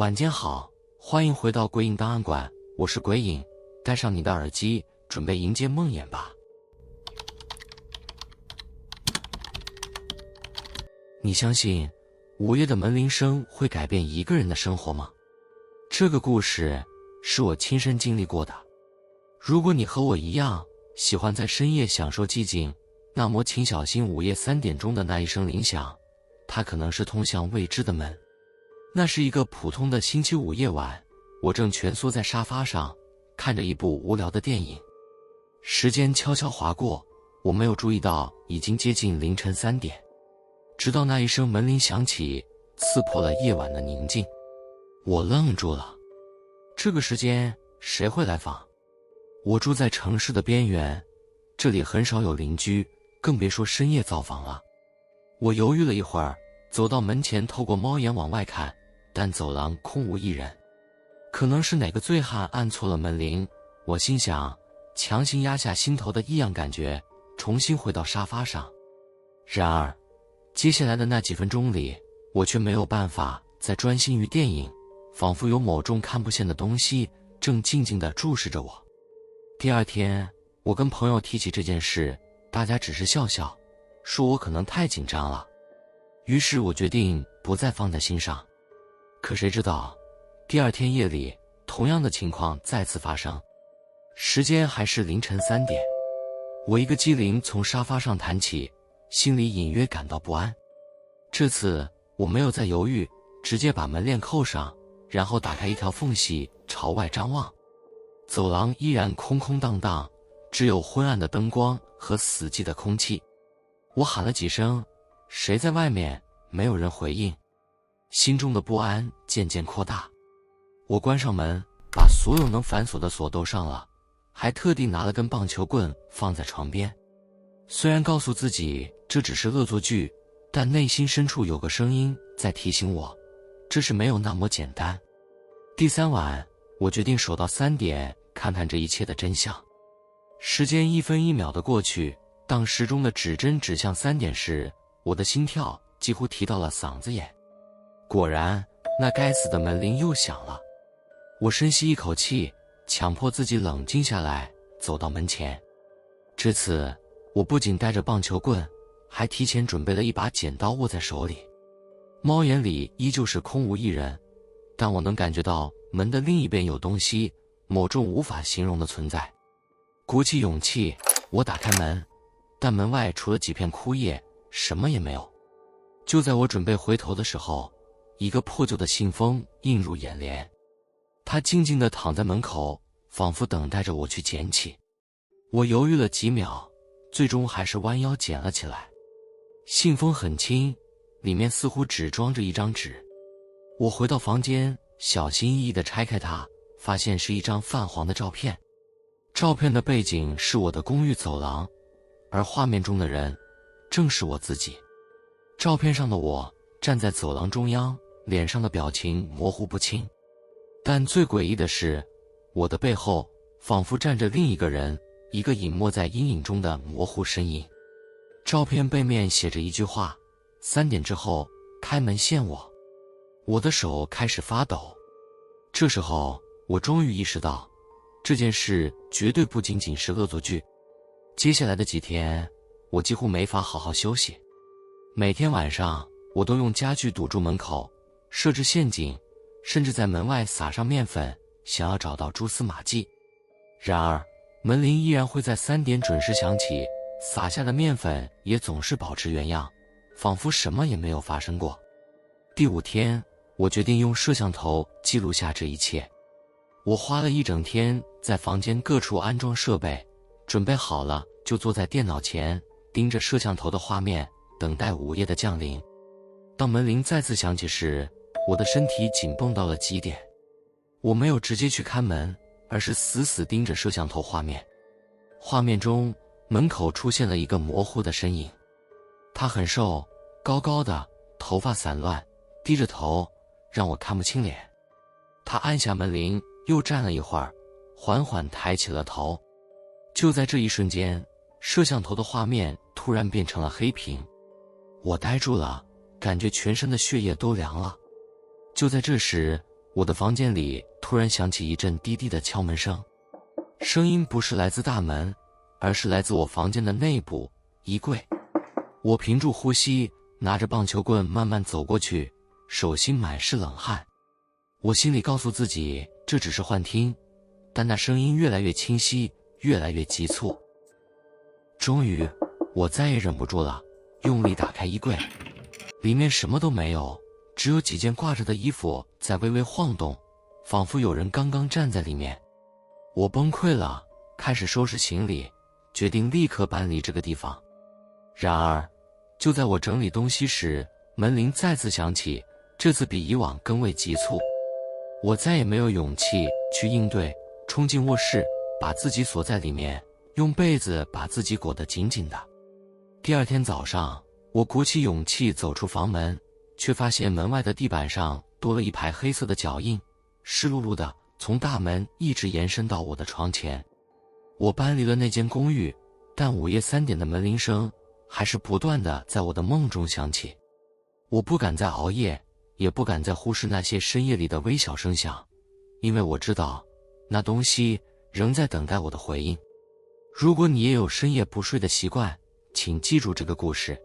晚间好，欢迎回到鬼影档案馆，我是鬼影，戴上你的耳机，准备迎接梦魇吧。你相信午夜的门铃声会改变一个人的生活吗？这个故事是我亲身经历过的。如果你和我一样喜欢在深夜享受寂静，那么请小心午夜3点钟的那一声铃响，它可能是通向未知的门。那是一个普通的星期五夜晚，我正蜷缩在沙发上，看着一部无聊的电影。时间悄悄划过，我没有注意到已经接近凌晨3点。直到那一声门铃响起，刺破了夜晚的宁静。我愣住了，这个时间谁会来访？我住在城市的边缘，这里很少有邻居，更别说深夜造访了。我犹豫了一会儿，走到门前，透过猫眼往外看，但走廊空无一人。可能是哪个醉汉按错了门铃，我心想，强行压下心头的异样感觉，重新回到沙发上。然而接下来的那几分钟里，我却没有办法再专心于电影，仿佛有某种看不见的东西正静静地注视着我。第二天，我跟朋友提起这件事，大家只是笑笑，说我可能太紧张了。于是我决定不再放在心上。可谁知道，第二天夜里，同样的情况再次发生，时间还是凌晨3点。我一个机灵从沙发上弹起，心里隐约感到不安。这次我没有再犹豫，直接把门链扣上，然后打开一条缝隙朝外张望。走廊依然空空荡荡，只有昏暗的灯光和死寂的空气。我喊了几声，谁在外面？没有人回应。心中的不安渐渐扩大。我关上门，把所有能反锁的锁都上了，还特地拿了根棒球棍放在床边。虽然告诉自己这只是恶作剧，但内心深处有个声音在提醒我，这是没有那么简单。第3晚，我决定守到3点，看看这一切的真相。时间一分一秒的过去，当时钟的指针指向3点时，我的心跳几乎提到了嗓子眼。果然，那该死的门铃又响了。我深吸一口气，强迫自己冷静下来，走到门前。这次我不仅带着棒球棍，还提前准备了一把剪刀握在手里。猫眼里依旧是空无一人，但我能感觉到门的另一边有东西，某种无法形容的存在。鼓起勇气，我打开门，但门外除了几片枯叶，什么也没有。就在我准备回头的时候，一个破旧的信封映入眼帘。它静静地躺在门口，仿佛等待着我去捡起。我犹豫了几秒，最终还是弯腰捡了起来。信封很轻，里面似乎只装着一张纸。我回到房间，小心翼翼地拆开它，发现是一张泛黄的照片。照片的背景是我的公寓走廊，而画面中的人正是我自己。照片上的我站在走廊中央，脸上的表情模糊不清。但最诡异的是，我的背后仿佛站着另一个人，一个隐没在阴影中的模糊身影。照片背面写着一句话：3点之后开门见我。我的手开始发抖。这时候我终于意识到，这件事绝对不仅仅是恶作剧。接下来的几天，我几乎没法好好休息。每天晚上我都用家具堵住门口，设置陷阱，甚至在门外撒上面粉，想要找到蛛丝马迹。然而门铃依然会在3点准时响起，撒下的面粉也总是保持原样，仿佛什么也没有发生过。第5天，我决定用摄像头记录下这一切。我花了一整天在房间各处安装设备，准备好了就坐在电脑前，盯着摄像头的画面，等待午夜的降临。当门铃再次响起时，我的身体紧绷到了极点。我没有直接去开门，而是死死盯着摄像头画面。画面中，门口出现了一个模糊的身影。他很瘦，高高的，头发散乱，低着头，让我看不清脸。他按下门铃，又站了一会儿，缓缓抬起了头。就在这一瞬间，摄像头的画面突然变成了黑屏。我呆住了，感觉全身的血液都凉了。就在这时，我的房间里突然响起一阵低低的敲门声，声音不是来自大门，而是来自我房间的内部衣柜。我屏住呼吸，拿着棒球棍慢慢走过去，手心满是冷汗。我心里告诉自己这只是幻听，但那声音越来越清晰，越来越急促。终于，我再也忍不住了，用力打开衣柜，里面什么都没有，只有几件挂着的衣服在微微晃动，仿佛有人刚刚站在里面。我崩溃了，开始收拾行李，决定立刻搬离这个地方。然而，就在我整理东西时，门铃再次响起，这次比以往更为急促。我再也没有勇气去应对，冲进卧室，把自己锁在里面，用被子把自己裹得紧紧的。第二天早上，我鼓起勇气走出房门，却发现门外的地板上多了一排黑色的脚印，湿漉漉的，从大门一直延伸到我的床前。我搬离了那间公寓，但午夜3点的门铃声还是不断地在我的梦中响起。我不敢再熬夜，也不敢再忽视那些深夜里的微小声响，因为我知道，那东西仍在等待我的回应。如果你也有深夜不睡的习惯，请记住这个故事。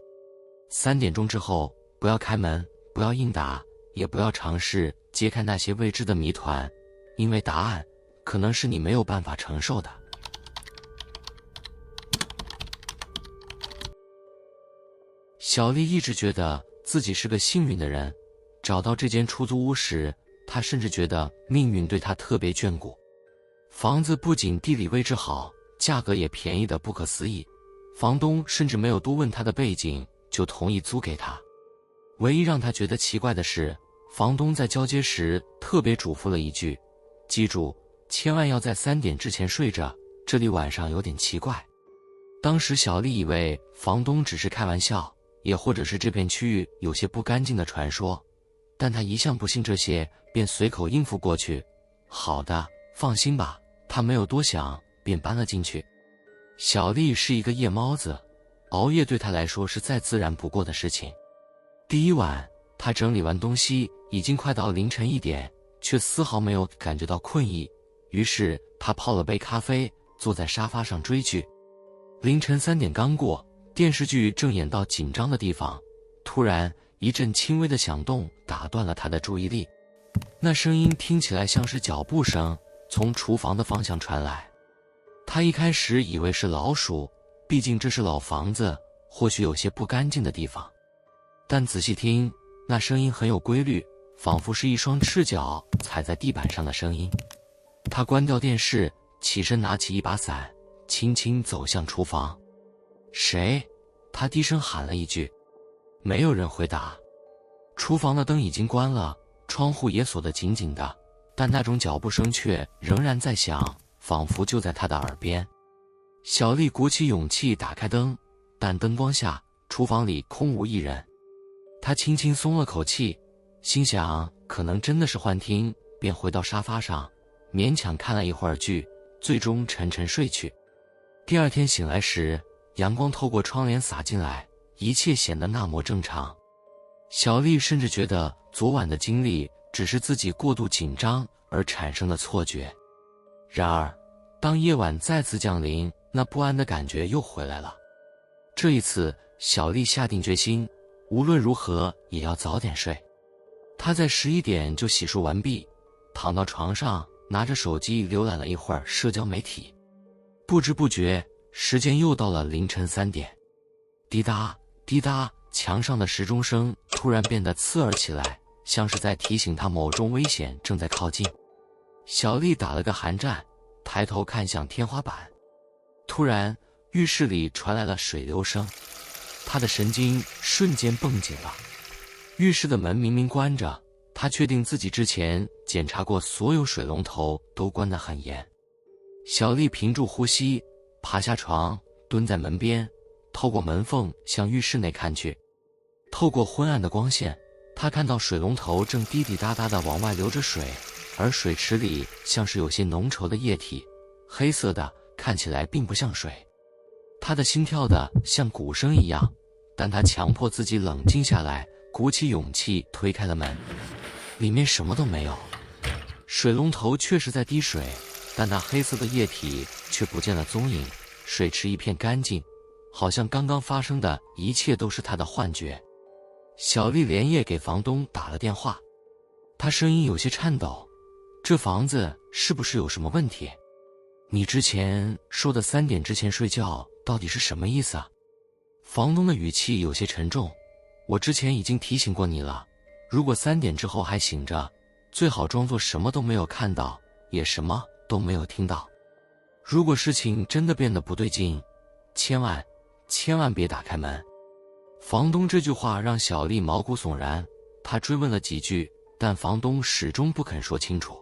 3点钟之后，不要开门，不要应答，也不要尝试揭开那些未知的谜团，因为答案可能是你没有办法承受的。小丽一直觉得自己是个幸运的人，找到这间出租屋时，她甚至觉得命运对她特别眷顾。房子不仅地理位置好，价格也便宜得不可思议，房东甚至没有多问她的背景，就同意租给她。唯一让她觉得奇怪的是，房东在交接时特别嘱咐了一句：记住，千万要在3点之前睡着，这里晚上有点奇怪。当时小丽以为房东只是开玩笑，也或者是这片区域有些不干净的传说，但她一向不信这些，便随口应付过去。好的，放心吧。她没有多想，便搬了进去。小丽是一个夜猫子，熬夜对她来说是再自然不过的事情。第一晚，她整理完东西，已经快到凌晨1点，却丝毫没有感觉到困意。于是她泡了杯咖啡，坐在沙发上追剧。凌晨3点刚过，电视剧正演到紧张的地方，突然一阵轻微的响动打断了她的注意力。那声音听起来像是脚步声，从厨房的方向传来。她一开始以为是老鼠，毕竟这是老房子，或许有些不干净的地方。但仔细听，那声音很有规律，仿佛是一双赤脚踩在地板上的声音。她关掉电视，起身拿起一把伞，轻轻走向厨房。谁？她低声喊了一句。没有人回答。厨房的灯已经关了，窗户也锁得紧紧的，但那种脚步声却仍然在响，仿佛就在她的耳边。小丽鼓起勇气打开灯，但灯光下，厨房里空无一人。她轻轻松了口气，心想可能真的是幻听，便回到沙发上，勉强看了一会儿剧，最终沉沉睡去。第二天醒来时，阳光透过窗帘洒进来，一切显得那么正常。小丽甚至觉得昨晚的经历只是自己过度紧张而产生的错觉。然而，当夜晚再次降临，那不安的感觉又回来了。这一次，小丽下定决心，无论如何也要早点睡。她在11点就洗漱完毕，躺到床上，拿着手机浏览了一会儿社交媒体。不知不觉，时间又到了凌晨3点。滴答滴答，墙上的时钟声突然变得刺耳起来，像是在提醒她某种危险正在靠近。小丽打了个寒战，抬头看向天花板。突然，浴室里传来了水流声，她的神经瞬间绷紧了。浴室的门明明关着，她确定自己之前检查过所有水龙头都关得很严。小丽屏住呼吸，爬下床，蹲在门边，透过门缝向浴室内看去。透过昏暗的光线，她看到水龙头正滴滴答答地往外流着水，而水池里像是有些浓稠的液体，黑色的，看起来并不像水。她的心跳的像鼓声一样，但她强迫自己冷静下来，鼓起勇气推开了门。里面什么都没有，水龙头确实在滴水，但那黑色的液体却不见了踪影，水池一片干净，好像刚刚发生的一切都是他的幻觉。小丽连夜给房东打了电话，她声音有些颤抖：“这房子是不是有什么问题？你之前说的3点之前睡觉到底是什么意思啊？”房东的语气有些沉重：“我之前已经提醒过你了，如果3点之后还醒着，最好装作什么都没有看到，也什么都没有听到。如果事情真的变得不对劲，千万别打开门。”房东这句话让小丽毛骨悚然，她追问了几句，但房东始终不肯说清楚。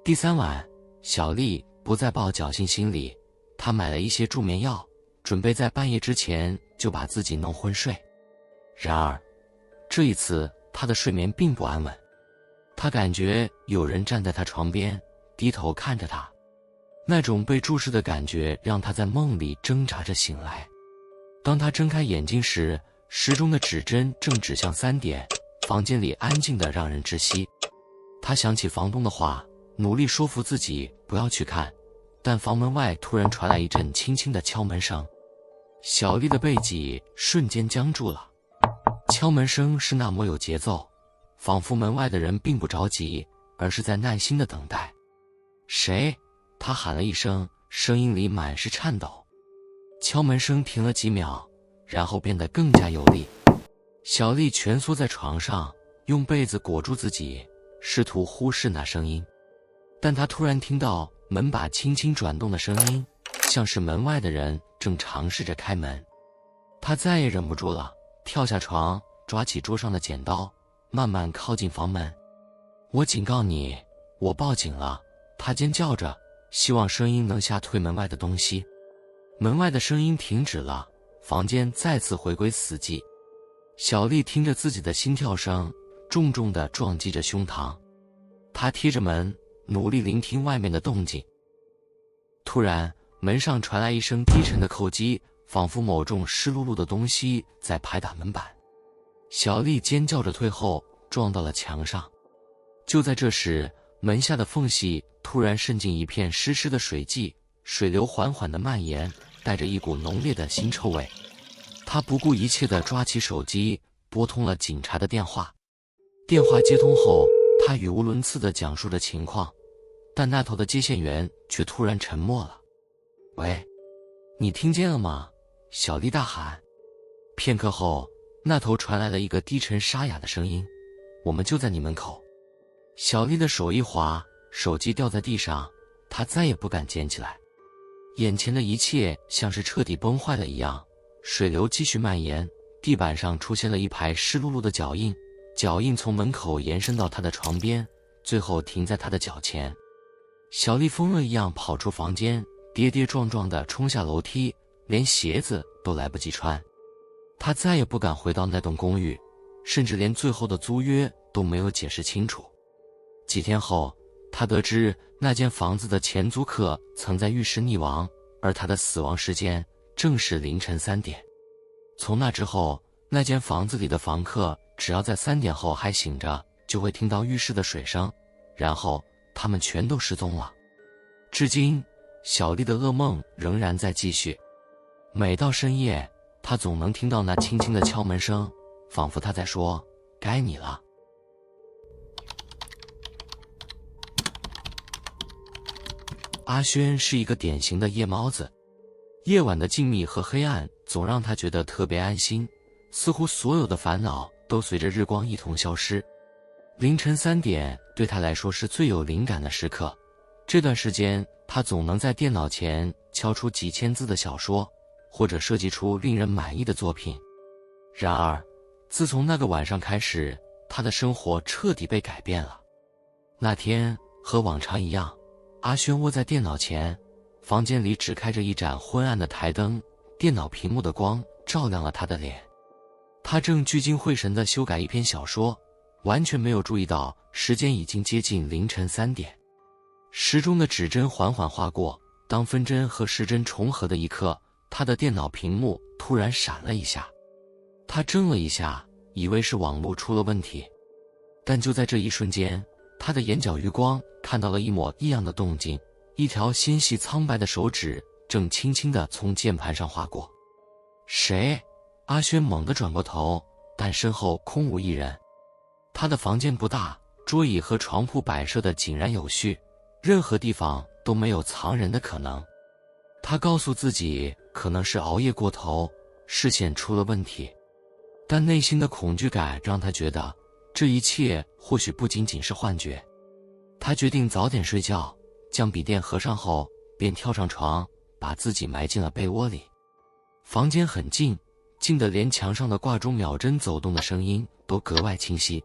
第3晚，小丽不再抱侥幸心理，她买了一些助眠药，准备在半夜之前就把自己弄昏睡。然而，这一次她的睡眠并不安稳，她感觉有人站在她床边，低头看着她，那种被注视的感觉让她在梦里挣扎着醒来。当她睁开眼睛时，时钟的指针正指向3点，房间里安静得让人窒息。她想起房东的话，努力说服自己不要去看，但房门外突然传来一阵轻轻的敲门声，小丽的背脊瞬间僵住了。敲门声是那么有节奏，仿佛门外的人并不着急，而是在耐心地等待。谁？她喊了一声，声音里满是颤抖。敲门声停了几秒，然后变得更加有力。小丽蜷缩在床上，用被子裹住自己，试图忽视那声音。但她突然听到门把轻轻转动的声音，像是门外的人正尝试着开门。她再也忍不住了，跳下床，抓起桌上的剪刀，慢慢靠近房门。我警告你，我报警了！她尖叫着，希望声音能吓退门外的东西。门外的声音停止了，房间再次回归死寂。小丽听着自己的心跳声，重重地撞击着胸膛。她贴着门，努力聆听外面的动静。突然，门上传来一声低沉的叩击，仿佛某种湿漉漉的东西在拍打门板。小丽尖叫着退后，撞到了墙上。就在这时，门下的缝隙突然渗进一片湿湿的水迹，水流缓缓地蔓延，带着一股浓烈的腥臭味。她不顾一切地抓起手机，拨通了警察的电话。电话接通后，她语无伦次地讲述着情况，但那头的接线员却突然沉默了。“喂，你听见了吗？”小丽大喊。片刻后，那头传来了一个低沉沙哑的声音：“我们就在你门口。”小丽的手一滑，手机掉在地上，她再也不敢捡起来。眼前的一切像是彻底崩坏了一样，水流继续蔓延，地板上出现了一排湿漉漉的脚印，脚印从门口延伸到她的床边，最后停在她的脚前。小丽疯了一样跑出房间，跌跌撞撞地冲下楼梯，连鞋子都来不及穿。她再也不敢回到那栋公寓，甚至连最后的租约都没有解释清楚。几天后，她得知那间房子的前租客曾在浴室溺亡，而他的死亡时间正是凌晨3点。从那之后，那间房子里的房客只要在3点后还醒着，就会听到浴室的水声，然后他们全都失踪了。至今，小丽的噩梦仍然在继续。每到深夜，她总能听到那轻轻的敲门声，仿佛她在说：“该你了。”阿轩是一个典型的夜猫子，夜晚的静谧和黑暗总让他觉得特别安心，似乎所有的烦恼都随着日光一同消失。凌晨3点对他来说是最有灵感的时刻，这段时间他总能在电脑前敲出几千字的小说，或者设计出令人满意的作品。然而，自从那个晚上开始，他的生活彻底被改变了。那天和往常一样，阿轩窝在电脑前，房间里只开着一盏昏暗的台灯，电脑屏幕的光照亮了他的脸。他正聚精会神地修改一篇小说，完全没有注意到时间已经接近凌晨3点。时钟的指针缓缓划过，当分针和时针重合的一刻，他的电脑屏幕突然闪了一下。他怔了一下，以为是网络出了问题。但就在这一瞬间，他的眼角余光看到了一抹异样的动静，一条纤细苍白的手指正轻轻地从键盘上划过。谁？阿轩猛地转过头，但身后空无一人。他的房间不大，桌椅和床铺摆设得井然有序，任何地方都没有藏人的可能。他告诉自己，可能是熬夜过头，视线出了问题，但内心的恐惧感让他觉得这一切或许不仅仅是幻觉。他决定早点睡觉，将笔电合上后便跳上床，把自己埋进了被窝里。房间很静，静得连墙上的挂钟秒针走动的声音都格外清晰。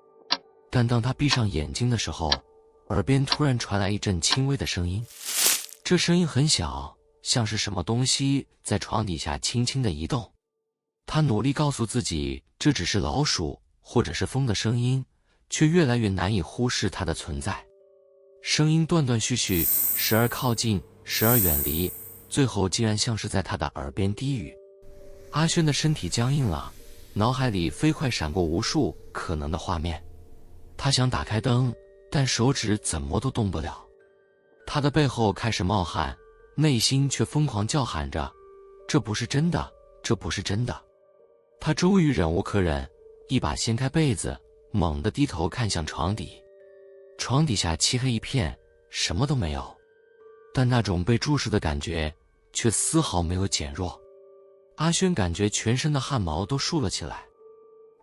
但当他闭上眼睛的时候，耳边突然传来一阵轻微的声音。这声音很小，像是什么东西在床底下轻轻地移动。他努力告诉自己这只是老鼠或者是风的声音，却越来越难以忽视它的存在。声音断断续续，时而靠近，时而远离，最后竟然像是在他的耳边低语。阿轩的身体僵硬了，脑海里飞快闪过无数可能的画面。他想打开灯，但手指怎么都动不了。他的背后开始冒汗，内心却疯狂叫喊着，这不是真的，这不是真的。他终于忍无可忍，一把掀开被子，猛地低头看向床底。床底下漆黑一片，什么都没有，但那种被注视的感觉却丝毫没有减弱。阿轩感觉全身的汗毛都竖了起来。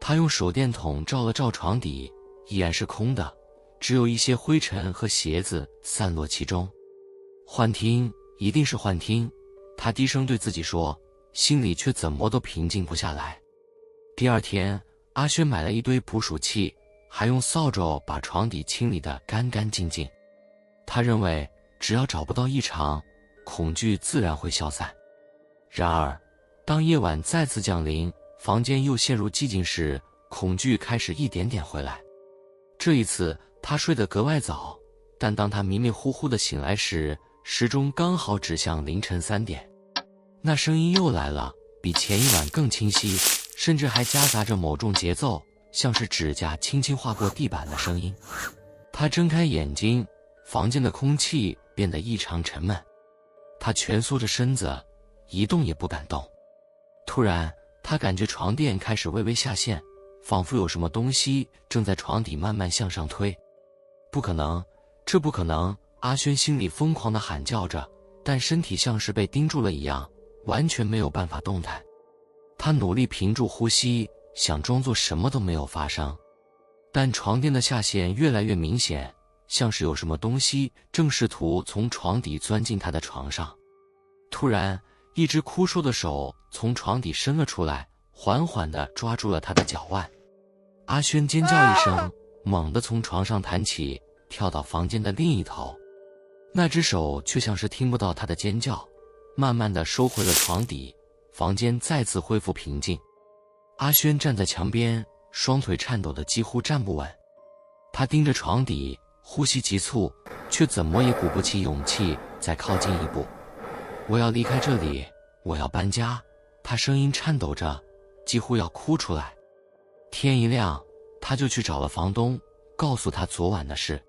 他用手电筒照了照床底，依然是空的，只有一些灰尘和鞋子散落其中。幻听，一定是幻听，他低声对自己说，心里却怎么都平静不下来。第二天，阿轩买了一堆捕鼠器，还用扫帚把床底清理得干干净净。他认为只要找不到异常，恐惧自然会消散。然而当夜晚再次降临，房间又陷入寂静时，恐惧开始一点点回来。这一次他睡得格外早，但当他迷迷糊糊地醒来时，时钟刚好指向凌晨3点。那声音又来了，比前一晚更清晰，甚至还夹杂着某种节奏，像是指甲轻轻划过地板的声音。他睁开眼睛，房间的空气变得异常沉闷。他蜷缩着身子，一动也不敢动。突然，他感觉床垫开始微微下陷，仿佛有什么东西正在床底慢慢向上推。不可能，这不可能！阿轩心里疯狂地喊叫着，但身体像是被钉住了一样，完全没有办法动弹。他努力屏住呼吸，想装作什么都没有发生，但床垫的下陷越来越明显，像是有什么东西正试图从床底钻进他的床上。突然，一只枯瘦的手从床底伸了出来，缓缓地抓住了他的脚腕。阿轩尖叫一声，猛地从床上弹起，跳到房间的另一头。那只手却像是听不到他的尖叫，慢慢地收回了床底，房间再次恢复平静。阿轩站在墙边，双腿颤抖得几乎站不稳。他盯着床底，呼吸急促，却怎么也鼓不起勇气再靠近一步。我要离开这里，我要搬家。他声音颤抖着，几乎要哭出来。天一亮，他就去找了房东，告诉他昨晚的事。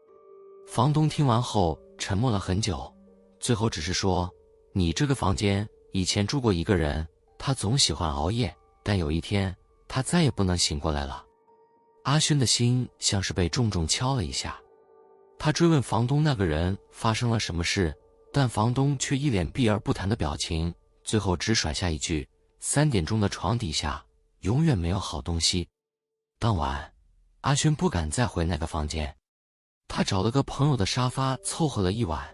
房东听完后沉默了很久，最后只是说，你这个房间以前住过一个人，他总喜欢熬夜，但有一天他再也不能醒过来了。阿轩的心像是被重重敲了一下。他追问房东那个人发生了什么事，但房东却一脸避而不谈的表情，最后只甩下一句：3点钟的床底下永远没有好东西。当晚，阿轩不敢再回那个房间。他找了个朋友的沙发凑合了一晚，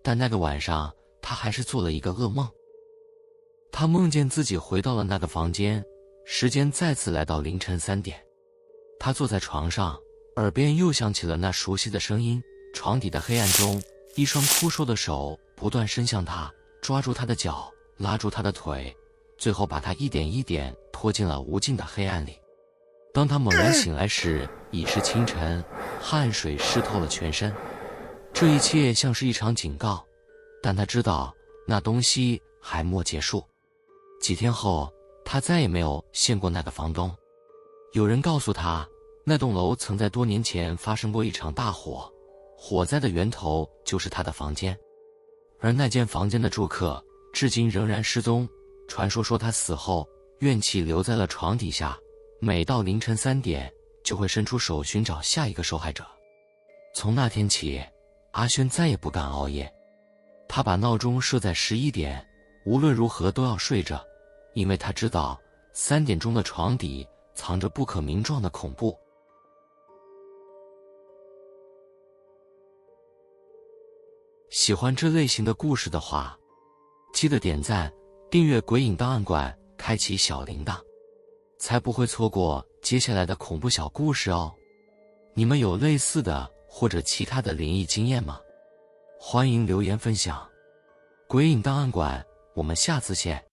但那个晚上他还是做了一个噩梦。他梦见自己回到了那个房间，时间再次来到凌晨3点。他坐在床上，耳边又响起了那熟悉的声音。床底的黑暗中，一双枯瘦的手不断伸向他，抓住他的脚，拉住他的腿，最后把他一点一点拖进了无尽的黑暗里。当他猛然醒来时，已是清晨，汗水湿透了全身。这一切像是一场警告，但他知道那东西还没结束。几天后，他再也没有见过那个房东。有人告诉他，那栋楼曾在多年前发生过一场大火，火灾的源头就是他的房间，而那间房间的住客至今仍然失踪。传说说他死后怨气留在了床底下，每到凌晨3点就会伸出手寻找下一个受害者。从那天起，阿轩再也不敢熬夜，他把闹钟设在11点，无论如何都要睡着，因为他知道3点钟的床底藏着不可名状的恐怖。喜欢这类型的故事的话，记得点赞、订阅鬼影档案馆，开启小铃铛，才不会错过接下来的恐怖小故事哦。你们有类似的或者其他的灵异经验吗？欢迎留言分享。鬼影档案馆，我们下次见。